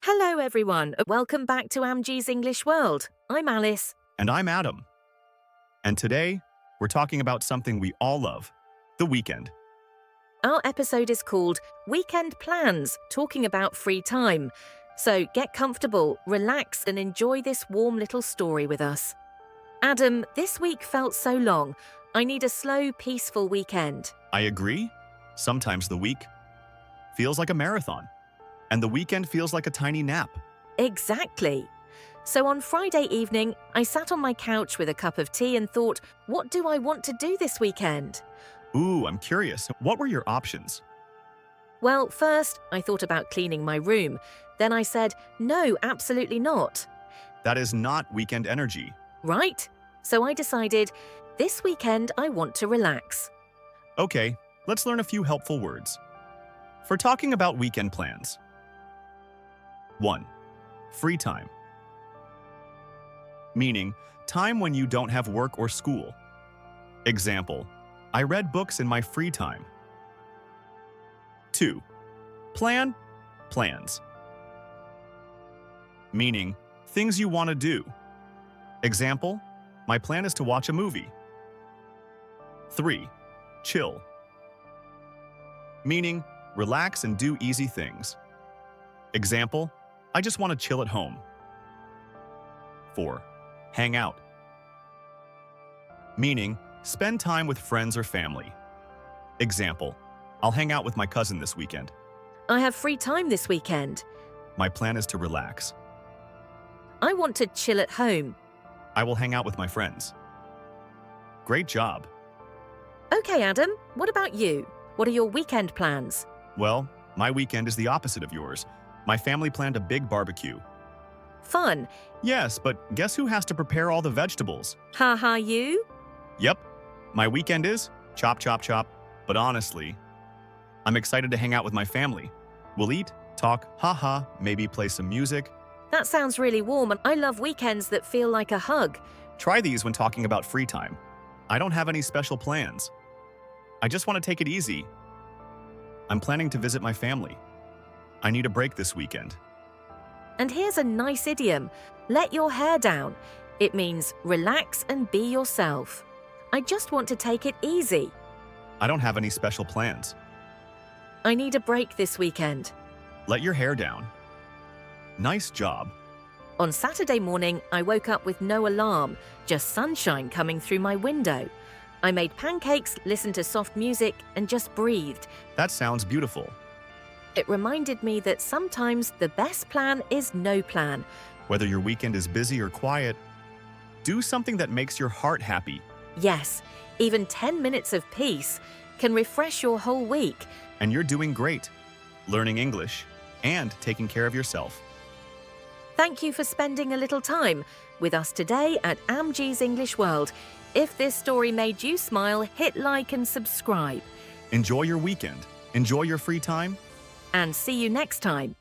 Hello, everyone. Welcome back to Amjee's English World. I'm Alice. And I'm Adam. And today, we're talking about something we all love, the weekend. Our episode is called Weekend Plans, talking about free time. So get comfortable, relax, and enjoy this warm little story with us. Adam, this week felt so long. I need a slow, peaceful weekend. I agree. Sometimes the week feels like a marathon, and the weekend feels like a tiny nap. Exactly. So on Friday evening, I sat on my couch with a cup of tea and thought, what do I want to do this weekend? Ooh, I'm curious. What were your options? Well, first, I thought about cleaning my room. Then I said, no, absolutely not. That is not weekend energy. Right? So I decided, this weekend I want to relax. Okay, let's learn a few helpful words. For talking about weekend plans. 1. Free time. Meaning, time when you don't have work or school. Example, I read books in my free time. 2. Plans. Meaning, things you want to do. Example, my plan is to watch a movie. 3. Chill. Meaning, relax and do easy things. Example, I just want to chill at home. 4. Hang out. Meaning, spend time with friends or family. Example, I'll hang out with my cousin this weekend. I have free time this weekend. My plan is to relax. I want to chill at home. I will hang out with my friends. Great job. Okay, Adam, what about you? What are your weekend plans? Well, my weekend is the opposite of yours. My family planned a big barbecue. Fun. Yes, but guess who has to prepare all the vegetables? Haha, you? Yep, my weekend is chop, chop, chop. But honestly, I'm excited to hang out with my family. We'll eat, talk, haha, maybe play some music. That sounds really warm, and I love weekends that feel like a hug. Try these when talking about free time. I don't have any special plans. I just want to take it easy. I'm planning to visit my family. I need a break this weekend. And here's a nice idiom. Let your hair down. It means relax and be yourself. I just want to take it easy. I don't have any special plans. I need a break this weekend. Let your hair down. Nice job. On Saturday morning, I woke up with no alarm, just sunshine coming through my window. I made pancakes, listened to soft music, and just breathed. That sounds beautiful. It reminded me that sometimes the best plan is no plan. Whether your weekend is busy or quiet, do something that makes your heart happy. Yes, even 10 minutes of peace can refresh your whole week. And you're doing great, learning English and taking care of yourself. Thank you for spending a little time with us today at Amjee's English World. If this story made you smile, hit like and subscribe. Enjoy your weekend. Enjoy your free time. And see you next time.